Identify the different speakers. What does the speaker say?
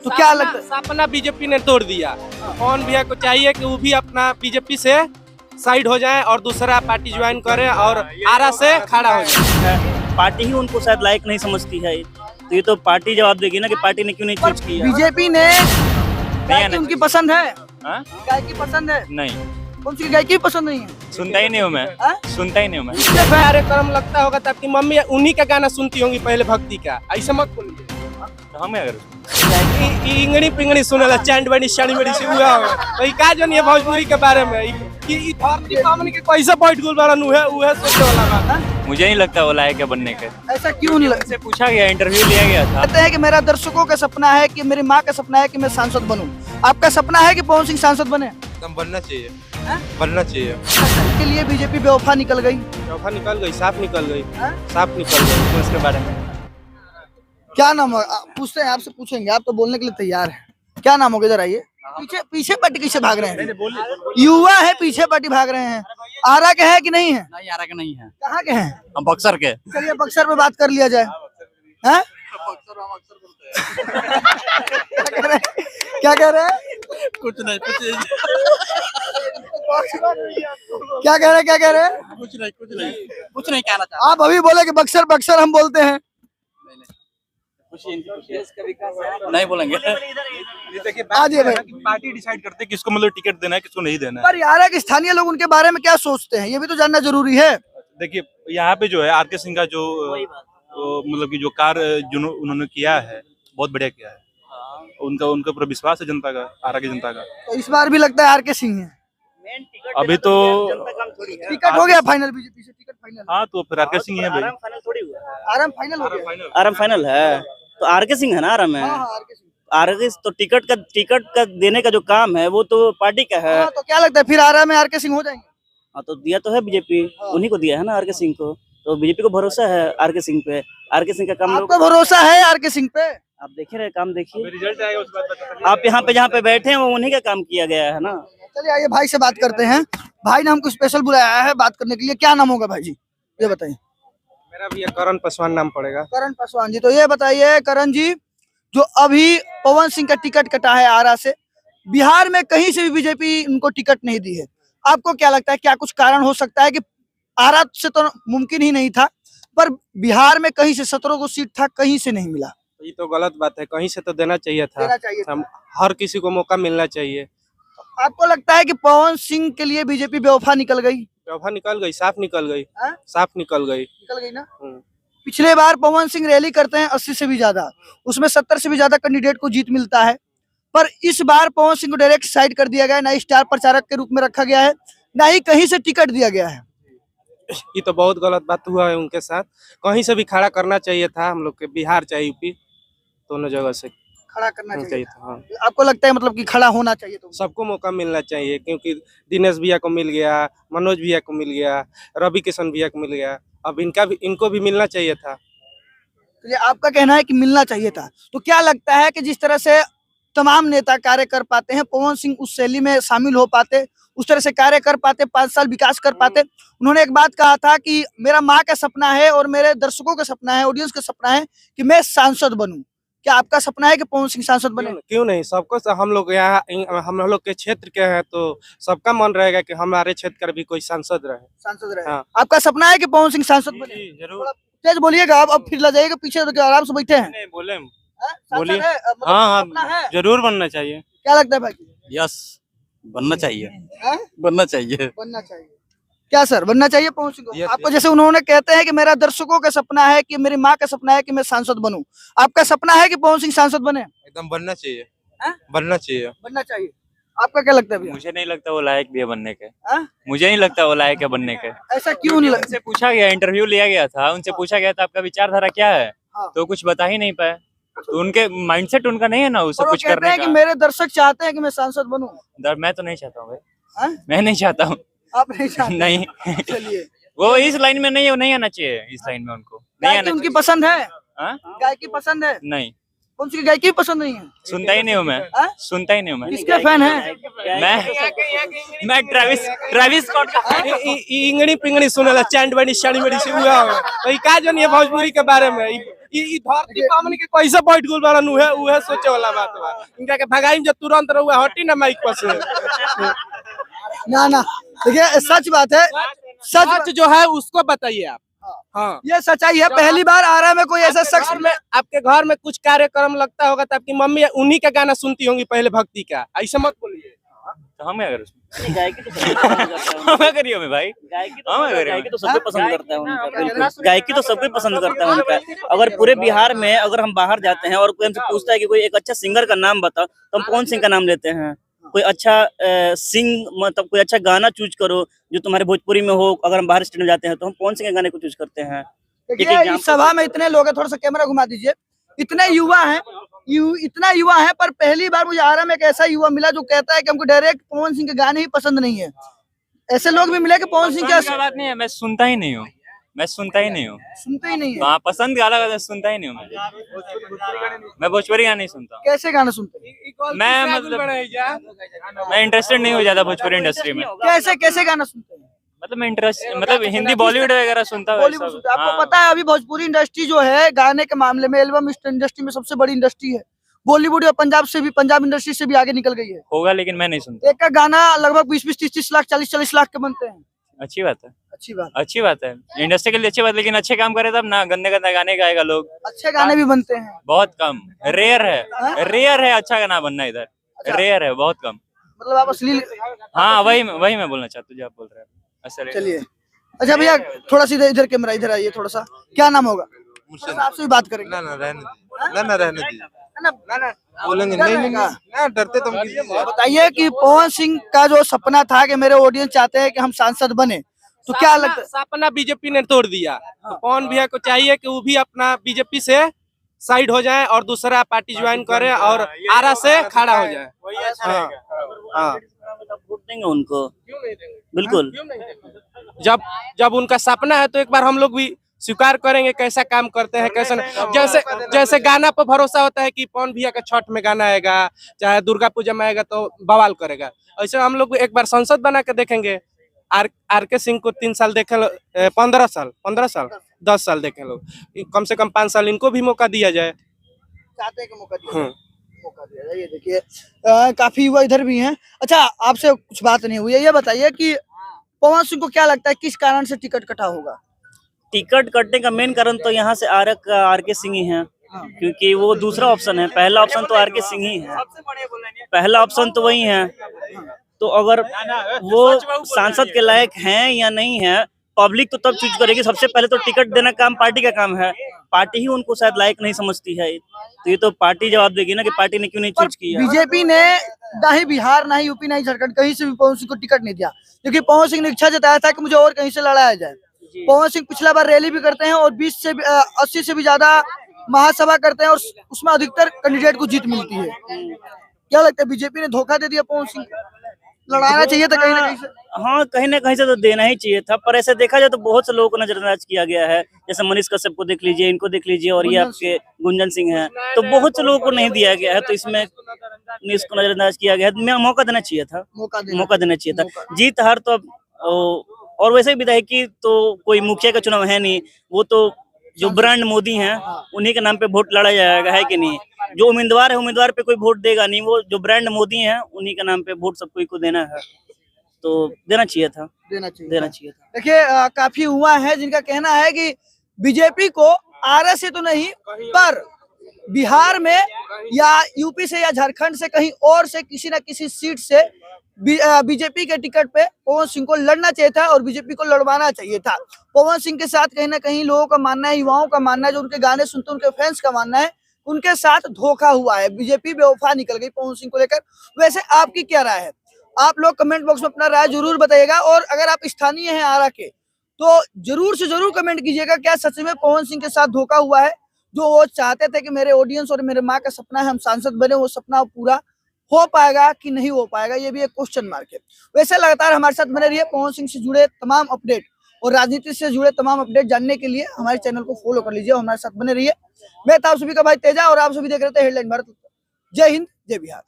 Speaker 1: तो क्या लगता है?
Speaker 2: सपना बीजेपी ने तोड़ दिया। कौन भैया को चाहिए कि वो भी अपना बीजेपी से साइड हो जाए और दूसरा पार्टी ज्वाइन करे और आरा से खड़ा हो जाए।
Speaker 3: पार्टी ही उनको शायद लायक नहीं समझती है, तो ये तो पार्टी जवाब देगी ना कि पार्टी ने क्यों नहीं चूज किया।
Speaker 1: बीजेपी ने गायकी उनकी पसंद है,
Speaker 3: हाँ?
Speaker 1: गायकी पसंद है,
Speaker 3: नहीं,
Speaker 1: कौन सी गायकी पसंद नहीं है?
Speaker 3: सुनता ही नहीं हूँ मैं, सुनता ही नहीं हूँ मैं।
Speaker 2: इसके कार्यक्रम लगता होगा तब कि मम्मी उन्हीं का गाना सुनती होंगी पहले भक्ति का, ऐसे मत बोलिए।
Speaker 3: तो हम क्या करें?
Speaker 2: इंगनी पिंगनी सुनेला चैंड बनी शानी बनी से हुआ हो तो ई का जन ये भोजपुरी के बारे में कि ई धरती पावन के कैसे बैठ गुल बड़न उहे सोचे वाला बात।
Speaker 3: मुझे नहीं लगता वो लायक है बनने के।
Speaker 1: ऐसा क्यों नहीं लगता?
Speaker 3: से पूछा गया, इंटरव्यू लिया गया था।
Speaker 1: कहते हैं कि मेरा दर्शकों का सपना है कि मेरी माँ का सपना है कि मैं सांसद बनूं। आपका सपना है कि पवन सिंह सांसद बने?
Speaker 2: एकदम बनना चाहिए, बनना चाहिए।
Speaker 1: इसके लिए बीजेपी बेवफा निकल गई।
Speaker 2: बेवफा निकल गई, साफ निकल गई,
Speaker 1: हाँ?
Speaker 2: साफ निकल गई।
Speaker 3: उसके बारे में
Speaker 1: क्या नाम है? पूछते हैं, आपसे पूछेंगे, आप तो बोलने के लिए तैयार हैं। क्या नाम होगा? इधर आइए। पीछे पीछे पार्टी किसे भाग रहे हैं? युवा है, पीछे पार्टी भाग रहे हैं। आरा के है कि नहीं है?
Speaker 3: नहीं, आरा के नहीं है।
Speaker 1: कहाँ के हैं?
Speaker 3: हम बक्सर के।
Speaker 1: चलिए बक्सर पे बात कर लिया जाए। हैं? क्या कह रहे हैं?
Speaker 3: कुछ नहीं,
Speaker 1: क्या कह रहे हैं? क्या कह रहे हैं?
Speaker 3: कुछ नहीं कहना चाहता।
Speaker 1: आप अभी बोले कि बक्सर बक्सर हम बोलते हैं।
Speaker 3: नहीं बोलेंगे।
Speaker 4: देखिए
Speaker 1: आज ये भाई
Speaker 4: पार्टी डिसाइड करते हैं किसको मतलब टिकट देना है, किसको नहीं देना है।
Speaker 1: पर यार के स्थानीय लोग उनके बारे में क्या सोचते हैं, ये भी तो जानना जरूरी है।
Speaker 4: देखिए यहाँ पे जो है आर के सिंह का जो मतलब कि जो कार्य जो उन्होंने किया है बहुत बढ़िया किया है। उनका उनके ऊपर विश्वास है जनता का, आरा की जनता का।
Speaker 1: तो इस बार भी लगता है आर के सिंह है।
Speaker 4: अभी तो
Speaker 1: टिकट हो गया फाइनल, बीजेपी से टिकट फाइनल।
Speaker 4: हाँ, तो फिर आर के सिंह ही है भाई।
Speaker 1: आराम फाइनल हो गया।
Speaker 3: आराम फाइनल है तो आर के सिंह है ना आराम में।
Speaker 1: हाँ, आर के सिंह।
Speaker 3: आर के तो टिकट का देने का जो काम है वो तो पार्टी का है।
Speaker 1: हाँ, तो क्या लगता है फिर आरा में आर के सिंह हो जाएंगे?
Speaker 3: हाँ, तो दिया तो है बीजेपी, उन्हीं को दिया है ना आर के सिंह को, तो बीजेपी को भरोसा है आर के सिंह पे। आर के सिंह का काम
Speaker 1: आपको भरोसा है आर के सिंह पे?
Speaker 3: आप देखे रहे, काम देखिए।
Speaker 4: रिजल्ट आएगा उसके बाद पता चलेगा।
Speaker 3: आप यहाँ पे जहाँ पे बैठे हैं वो उन्हीं का काम किया गया है ना।
Speaker 1: चलिए आइए भाई से बात करते हैं। भाई ने हमको स्पेशल बुलाया है बात करने के लिए। क्या नाम होगा भाई जी, ये बताइए।
Speaker 2: मेरा भी करण पासवान नाम पड़ेगा।
Speaker 1: करण पासवान जी, तो ये बताइए करण जी, जो अभी पवन सिंह का टिकट कटा है आरा से, बिहार में कहीं से भी बीजेपी उनको टिकट नहीं दी है। आपको क्या लगता है, क्या कुछ कारण हो सकता है कि आरा से तो मुमकिन ही नहीं था, पर बिहार में कहीं से 17 को सीट था, कहीं से नहीं मिला?
Speaker 2: ये तो गलत बात है, कहीं से तो देना चाहिए था।
Speaker 1: देना चाहिए था।
Speaker 2: हर किसी को मौका मिलना चाहिए।
Speaker 1: आपको लगता है कि पवन सिंह के लिए बीजेपी बेवफा निकल गई?
Speaker 2: बेवफा निकल गई, साफ निकल गई,
Speaker 1: हाँ?
Speaker 2: साफ निकल गई।
Speaker 1: निकल गई ना। पिछले बार पवन सिंह रैली करते हैं 80 से भी ज्यादा, उसमें 70 से भी ज्यादा कैंडिडेट को जीत मिलता है, पर इस बार पवन सिंह को डायरेक्ट साइड कर दिया गया है, ना ही स्टार प्रचारक के रूप में रखा गया है, ना ही कहीं से टिकट दिया गया है।
Speaker 2: ये तो बहुत गलत बात हुआ है उनके साथ। कहीं से भी खड़ा करना चाहिए था, हम लोग के बिहार चाहे यूपी, दोनों जगह से
Speaker 1: खड़ा करना चाहिए
Speaker 2: था। हाँ।
Speaker 1: आपको लगता है मतलब कि खड़ा होना चाहिए? तो
Speaker 2: सबको मौका मिलना चाहिए, क्योंकि दिनेश भैया को मिल गया, मनोज भैया को मिल गया, रवि किशन भैया को मिल गया, अब इनको भी मिलना चाहिए था।
Speaker 1: तो आपका कहना है कि मिलना चाहिए था। तो क्या लगता है कि जिस तरह से तमाम नेता कार्य कर पाते हैं, पवन सिंह उस शैली में शामिल हो पाते, उस तरह से कार्य कर पाते, 5 साल विकास कर पाते? उन्होंने एक बात कहा था कि मेरा माँ का सपना है और मेरे दर्शकों का सपना है, ऑडियंस का सपना है कि मैं सांसद बनूं। क्या आपका सपना है कि पवन सिंह सांसद बने?
Speaker 2: क्यों नहीं, सबको। हम लोग यहाँ हम लोग के क्षेत्र के हैं तो सबका मन रहेगा कि हमारे क्षेत्र का भी कोई सांसद रहे। हाँ।
Speaker 1: आपका सपना है कि पवन सिंह सांसद बने?
Speaker 4: जरूर।
Speaker 1: तेज बोलिएगा, अब फिर ला जाइएगा पीछे, आराम से बैठे हैं।
Speaker 4: नहीं बोले,
Speaker 1: सांसद
Speaker 4: बोलिए।
Speaker 1: है, मतलब
Speaker 4: हाँ
Speaker 1: सपना है।
Speaker 4: जरूर बनना चाहिए।
Speaker 1: क्या लगता है भाई?
Speaker 3: यस, बनना चाहिए,
Speaker 1: हाँ?
Speaker 3: बनना चाहिए।
Speaker 1: बनना चाहिए। क्या सर, बनना चाहिए पवन सिंह को?
Speaker 2: Yes,
Speaker 1: आपको
Speaker 2: yes.
Speaker 1: जैसे उन्होंने कहते हैं कि मेरा दर्शकों का सपना है कि मेरी माँ का सपना है कि मैं सांसद बनूं, आपका सपना है कि पवन सिंह सांसद बने?
Speaker 2: एकदम बनना चाहिए।
Speaker 1: हाँ?
Speaker 2: बनना चाहिए।
Speaker 1: बनना चाहिए। आपका क्या लगता है भैया?
Speaker 3: मुझे नहीं लगता वो लायक भी है बनने के।
Speaker 1: हाँ?
Speaker 3: मुझे नहीं लगता वो लायक है बनने के।
Speaker 1: ऐसा क्यों नहीं लगता?
Speaker 3: उनसे पूछा गया, इंटरव्यू लिया गया था, उनसे पूछा गया था आपका विचारधारा क्या है,
Speaker 1: हाँ।
Speaker 3: तो कुछ बता ही नहीं पाए। तो उनके माइंडसेट उनका नहीं है ना उससे
Speaker 1: और वो
Speaker 3: कुछ
Speaker 1: कहते
Speaker 3: करने
Speaker 1: हैं कि
Speaker 3: का।
Speaker 1: मेरे दर्शक चाहते हैं कि मैं सांसद बनूं।
Speaker 3: मैं तो नहीं चाहता हूँ भाई।
Speaker 1: हाँ?
Speaker 3: मैं नहीं चाहता हूँ।
Speaker 1: आप नहीं चाहते?
Speaker 3: नहीं।
Speaker 1: चलिए,
Speaker 3: वो इस लाइन में नहीं, नहीं आना चाहिए इस लाइन में, उनको नहीं
Speaker 1: गायकी
Speaker 3: आना
Speaker 1: उनकी
Speaker 3: चाहिए।
Speaker 1: पसंद है?
Speaker 3: हाँ?
Speaker 1: गायकी पसंद है?
Speaker 3: नहीं,
Speaker 1: कौन सी गायकी पसंद नहीं है?
Speaker 3: सुनता ही नहीं हूँ मैं।
Speaker 1: हाँ?
Speaker 3: सुनता ही नहीं हूँ मैं।
Speaker 1: किसके फैन है?
Speaker 3: मैं ट्रेविस स्कॉट का।
Speaker 2: इंगनी पिंगनी सुनेला चैंड बनी शानी बनी से हुआ हो तो ई का जन ये भोजपुरी के बारे में ई धरती पे हमन के कैसे बैठ गेल बारन उहे सोचे वाला बात बा। इनका के भगाई जे तुरंत रहुआ हटी ना माइक पर से।
Speaker 1: ना ना देखिए सच बात है,
Speaker 2: सच जो है उसको बताइए आप। हाँ
Speaker 1: ये सच्चाई है। पहली बार आ रहा है मैं कोई ऐसा शख्स
Speaker 2: में आपके घर में कुछ कार्यक्रम लगता होगा तो आपकी मम्मी उन्हीं का गाना सुनती होंगी पहले भक्ति का, ऐसा मत बोलिए।
Speaker 5: तो हम क्या करें
Speaker 3: गायकी तो सबको पसंद करता है
Speaker 5: हम क्या करिए हमें भाई
Speaker 3: गायकी तो सबको पसंद करता है उनका, बिल्कुल गायकी तो सबको पसंद करता है उनका। अगर पूरे बिहार में अगर हम बाहर जाते हैं और कोई हमसे पूछता है कि कोई एक अच्छा सिंगर का नाम बताओ तो हम पवन सिंह का नाम लेते हैं। कोई अच्छा मतलब कोई अच्छा गाना चूज करो जो तुम्हारे भोजपुरी में हो। अगर हम बाहर स्टेट में जाते हैं तो हम पवन सिंह के गाने को चूज करते हैं।
Speaker 1: देखिए इस सभा में इतने लोग हैं, थोड़ा सा कैमरा घुमा दीजिए। इतने युवा हैं, इतना युवा है, पर पहली बार मुझे आरा में एक ऐसा युवा मिला जो कहता है कि हमको डायरेक्ट पवन सिंह के गाने ही पसंद नहीं है। ऐसे लोग भी मिले कि पवन सिंह
Speaker 5: पसंद का बात नहीं है, मैं सुनता ही नहीं हूँ, मैं सुनता ही नहीं हूँ।
Speaker 1: सुनते ही नहीं है।
Speaker 5: हाँ पसंद का अलग है, सुनता ही नहीं हूँ मैं भोजपुरी गाना नहीं सुनता।
Speaker 1: कैसे गाना सुनते हैं?
Speaker 5: मैं मतलब मैं इंटरेस्टेड नहीं हूँ ज्यादा भोजपुरी इंडस्ट्री में।
Speaker 1: कैसे कैसे गाना सुनते हैं?
Speaker 5: मतलब मैं इंटरेस्ट मतलब हिंदी बॉलीवुड वगैरह सुनता हूँ।
Speaker 1: बॉलीवुड सुनते हैं। आपको पता है अभी भोजपुरी इंडस्ट्री जो है गाने के मामले में, एल्बम इंडस्ट्री में सबसे बड़ी इंडस्ट्री है। बॉलीवुड या पंजाब इंडस्ट्री से भी आगे निकल गई है।
Speaker 5: होगा लेकिन मैं नहीं सुनता।
Speaker 1: एक का गाना लगभग 20-20, 30-30 लाख, 40-40 लाख के बनते हैं।
Speaker 5: अच्छी बात है,
Speaker 1: अच्छी बात।
Speaker 5: अच्छी बात है, इंडस्ट्री के लिए अच्छी बात, लेकिन अच्छे काम करे तब ना, गंदे गंदे गाने गाएगा लोग।
Speaker 1: अच्छे गाने भी बनते हैं,
Speaker 5: बहुत कम, रेयर है अच्छा गाना बनना इधर, रेयर है बहुत कम।
Speaker 1: मतलब आप अश्लील।
Speaker 5: हाँ वही मैं बोलना चाहता हूँ जो आप बोल रहे हैं।
Speaker 1: चलिए अच्छा भैया थोड़ा सा इधर कैमरा इधर आइए थोड़ा सा। क्या नाम होगा? आपसे भी बात करेंगे।
Speaker 6: ना रहने दीजिए बोलेंगे नहीं ना, डरते तुम।
Speaker 1: बताइए कि पवन सिंह का जो सपना था कि मेरे ऑडियंस चाहते हैं कि हम सांसद बने, तो क्या लगता है?
Speaker 2: सपना बीजेपी ने तोड़ दिया। तो पवन भैया को चाहिए कि वो भी अपना बीजेपी से साइड हो जाए और दूसरा पार्टी ज्वाइन करे और आरा से खड़ा हो जाए। हाँ
Speaker 3: वोट देंगे उनको, बिल्कुल।
Speaker 2: जब उनका सपना है तो एक बार हम लोग भी स्वीकार करेंगे कैसा काम करते हैं कैसा नहीं। जैसे गाना पर भरोसा होता है कि पवन भैया का छठ में गाना आएगा, चाहे दुर्गा पूजा में आएगा तो बवाल करेगा, ऐसे हम लोग एक बार संसद बना के देखेंगे। आर के सिंह को 3 साल देखे लो, 15 साल 10 साल देखे लो, कम से कम 5 साल इनको भी मौका दिया जाए।
Speaker 1: चाहते हैं कि मौका दिया जाए। ये देखिए काफी युवा इधर भी हैं। अच्छा आपसे कुछ बात नहीं हुई है, ये बताइए कि पवन सिंह को क्या लगता है किस कारण से टिकट कटा होगा?
Speaker 3: टिकट कटने का मेन कारण तो यहाँ से आर के सिंह ही है, क्योंकि वो दूसरा ऑप्शन है। पहला ऑप्शन तो आर के सिंह ही है, पहला ऑप्शन तो वही है। तो अगर वो सांसद के लायक हैं या नहीं है, पब्लिक तो तब चूज करेगी। सबसे पहले तो टिकट देना काम पार्टी का काम है, पार्टी ही उनको शायद लायक नहीं समझती है, तो ये तो पार्टी जवाब देगी ना कि पार्टी ने क्यों नहीं चूज किया।
Speaker 1: बीजेपी ने ना ही बिहार, ना ही यूपी, ना ही झारखंड कहीं से भी पवन सिंह को टिकट नहीं दिया, क्योंकि पवन सिंह ने इच्छा जताया था कि मुझे और कहीं से लड़ाया जाए। पवन सिंह पिछला बार रैली भी करते हैं और 80 से भी ज्यादा महासभा करते हैं और उसमें अधिकतर कैंडिडेट को जीत मिलती है। क्या लगता है बीजेपी ने धोखा दे दिया पवन सिंह को? लड़ाना चाहिए था कहीं ना कहीं से।
Speaker 3: हाँ कहीं ना कहीं से तो देना ही चाहिए था, पर ऐसे देखा जाए तो बहुत से लोगों को नजरअंदाज किया गया है। जैसे मनीष कश्यप को देख लीजिए, इनको देख लीजिए, और ये आपके गुंजन सिंह हैं, तो बहुत से लोगों को नहीं दिया गया है। तो इसमें इसको नजरअंदाज किया गया है। मौका देना चाहिए था, मौका देना चाहिए था। जीत हार तो और वैसे विधायकी तो कोई मुखिया का चुनाव है नहीं, वो तो जो ब्रांड मोदी हैं उन्हीं के नाम पे वोट लड़ा जाएगा, है कि नहीं? जो उम्मीदवार है उम्मीदवार पे कोई वोट देगा नहीं, वो जो ब्रांड मोदी हैं उन्हीं के नाम पे वोट सब कोई को देना है, तो देना चाहिए था।
Speaker 1: देखिए काफी युवा है जिनका कहना है कि बीजेपी को आरा से तो नहीं पर बिहार में या यूपी से या झारखंड से कहीं और से किसी न किसी सीट से बीजेपी के टिकट पे पवन सिंह को लड़ना चाहिए था और बीजेपी को लड़वाना चाहिए था। पवन सिंह के साथ कहीं ना कहीं लोगों का मानना है, युवाओं का मानना है, जो उनके गाने सुनते हैं उनके फैंस का मानना है, उनके साथ धोखा हुआ है। बीजेपी बेवफा निकल गई पवन सिंह को लेकर। वैसे आपकी क्या राय है? आप लोग कमेंट बॉक्स में अपना राय जरूर बताइएगा, और अगर आप स्थानीय हैं आरा के तो जरूर से जरूर कमेंट कीजिएगा, क्या सच में पवन सिंह के साथ धोखा हुआ है? जो वो चाहते थे कि मेरे ऑडियंस और मेरे माँ का सपना है हम सांसद बने, वो सपना पूरा हो पाएगा कि नहीं हो पाएगा, ये भी एक क्वेश्चन मार्क है। वैसे लगातार हमारे साथ बने रहिए। पवन सिंह से जुड़े तमाम अपडेट और राजनीति से जुड़े तमाम अपडेट जानने के लिए हमारे चैनल को फॉलो कर लीजिए और हमारे साथ बने रहिए। मैं था आप सभी का भाई तेजा और आप सभी देख रहे थे हेडलाइन भारत। जय हिंद, जय बिहार।